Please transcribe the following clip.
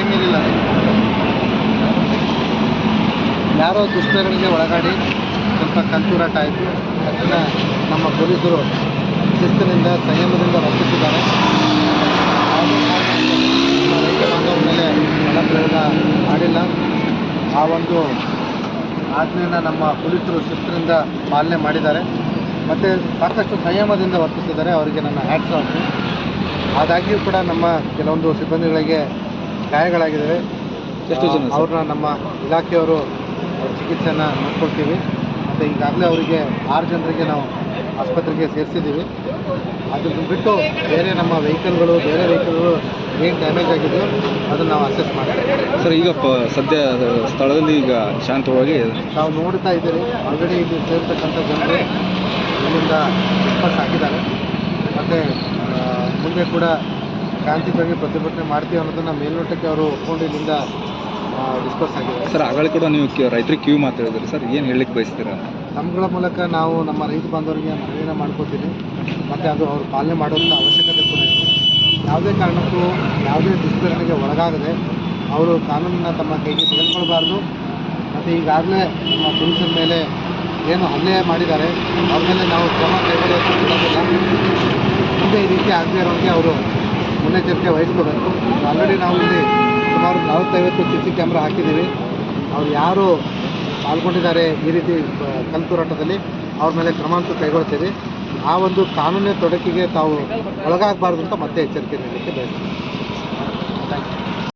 ಏನಿರಲಿಲ್ಲ. ಯಾರೋ ದುಷ್ಕರ್ಮಿಗಳಿಗೆ ಒಳಗಾಡಿ ಸ್ವಲ್ಪ ಕಂತೂರಾಟ ಆಯಿತು. ತಕ್ಷಣ ನಮ್ಮ ಪೊಲೀಸರು ಶಿಸ್ತಿನಿಂದ ಸಂಯಮದಿಂದ ವರ್ತಿಸಿದ್ದಾರೆ. ನಮ್ಮ ರೈತ ಬಾಂಧವರ ಮೇಲೆ ಬಲಪ್ರಯೋಗ ಮಾಡಿಲ್ಲ. ಆ ಒಂದು ಆಜ್ಞೆಯನ್ನು ನಮ್ಮ ಪೊಲೀಸರು ಶಿಸ್ತಿನಿಂದ ಪಾಲನೆ ಮಾಡಿದ್ದಾರೆ ಮತ್ತು ಸಾಕಷ್ಟು ಸಂಯಮದಿಂದ ವರ್ತಿಸಿದ್ದಾರೆ. ಅವರಿಗೆ ನನ್ನ ಹ್ಯಾಟ್ಸ್ ಆಫ್. ಆದಾಗ್ಯೂ ಕೂಡ ನಮ್ಮ ಕೆಲವೊಂದು ಸಿಬ್ಬಂದಿಗಳಿಗೆ ಗಾಯಗಳಾಗಿದ್ದಾವೆ. ಅವ್ರನ್ನ ನಮ್ಮ ಇಲಾಖೆಯವರು ಅವ್ರ ಚಿಕಿತ್ಸೆಯನ್ನು ನೋಡ್ಕೊಳ್ತೀವಿ. ಮತ್ತು ಈಗಾಗಲೇ ಅವರಿಗೆ 6 ಜನರಿಗೆ ನಾವು ಆಸ್ಪತ್ರೆಗೆ ಸೇರಿಸಿದ್ದೀವಿ. ಅದನ್ನು ಬಿಟ್ಟು ಬೇರೆ ನಮ್ಮ ವೆಹಿಕಲ್ಗಳು ಏನು ಡ್ಯಾಮೇಜ್ ಆಗಿದೆಯೋ ಅದನ್ನು ನಾವು ಅಸೆಸ್ ಮಾಡ್ತೀವಿ. ಸರ್, ಈಗ ಸದ್ಯ ಸ್ಥಳದಲ್ಲಿ ಈಗ ಶಾಂತವಾಗಿ ನಾವು ನೋಡ್ತಾ ಇದ್ದೀರಿ. ಆಲ್ರೆಡಿ ಇಲ್ಲಿ ಸೇರ್ತಕ್ಕಂಥ ಜನರು ಇಲ್ಲಿಂದ ಡಿಸ್ಪರ್ಸ್ ಆಗಿದ್ದಾರೆ. ಮತ್ತು ಮುಂದೆ ಕೂಡ ಶಾಂತಿಯುತವಾಗಿ ಪ್ರತಿಭಟನೆ ಮಾಡ್ತೀವಿ ಅನ್ನೋದನ್ನು ಮೇಲ್ನೋಟಕ್ಕೆ ಅವರು ಒಪ್ಕೊಂಡು ಇಲ್ಲಿಂದ ಡಿಸ್ಪರ್ಸ್ ಆಗಿದೆ. ಸರ್, ಆಗಲೇ ಕೂಡ ನೀವು ರೈತರಿಗೆ ಕ್ಯೂ ಮಾತಾಡಿದ್ರಿ ಸರ್, ಏನು ಹೇಳಲಿಕ್ಕೆ ಬಯಸ್ತೀರಾ? ನಮ್ಮಗಳ ಮೂಲಕ ನಾವು ನಮ್ಮ ರೈತ ಬಾಂಧವರಿಗೆ ಮನವಿಯನ್ನು ಮಾಡ್ಕೊತೀವಿ. ಮತ್ತು ಅದು ಅವರು ಪಾಲನೆ ಮಾಡುವಂಥ ಅವಶ್ಯಕತೆ ಕೂಡ ಇದೆ. ಯಾವುದೇ ಕಾರಣಕ್ಕೂ ಯಾವುದೇ ದುಷ್ಕರ್ಮಿಗೆ ಒಳಗಾಗದೆ ಅವರು ಕಾನೂನನ್ನು ತಮ್ಮ ಕೈಗೆ ತೆಗೆದುಕೊಳ್ಬಾರ್ದು. ಮತ್ತು ಈಗಾಗಲೇ ನಮ್ಮ ಪೊಲೀಸರ ಮೇಲೆ ಏನು ಹಲ್ಲೆ ಮಾಡಿದ್ದಾರೆ ಅವ್ರ ಮೇಲೆ ನಾವು ಕ್ರಮ ಕೈಗೊಳ್ಳೋದು ಬಿಡೋದಿಲ್ಲ. ಮುಂದೆ ಈ ರೀತಿ ಆಗದೇ ಇರೋರಿಗೆ ಅವರು ಮುನ್ನೆಚ್ಚರಿಕೆ ವಹಿಸ್ಕೋಬೇಕು. ಆಲ್ರೆಡಿ ನಾವು ಇಲ್ಲಿ ಸುಮಾರು 40-50 CC ಕ್ಯಾಮ್ರಾ ಹಾಕಿದ್ದೀವಿ. ಅವ್ರು ಯಾರು ಪಾಲ್ಗೊಂಡಿದ್ದಾರೆ ಈ ರೀತಿ ಕಂತೂರಾಟದಲ್ಲಿ ಅವ್ರ ಮೇಲೆ ಕ್ರಮಾಂತರ ಕೈಗೊಳ್ತೀವಿ. ಆ ಒಂದು ಕಾನೂನಿನ ತೊಡಕಿಗೆ ತಾವು ಒಳಗಾಗಬಾರ್ದು ಅಂತ ಮತ್ತೆ ಎಚ್ಚರಿಕೆ ನೀಡಲಿಕ್ಕೆ ಬಯಸ್ತೀವಿ.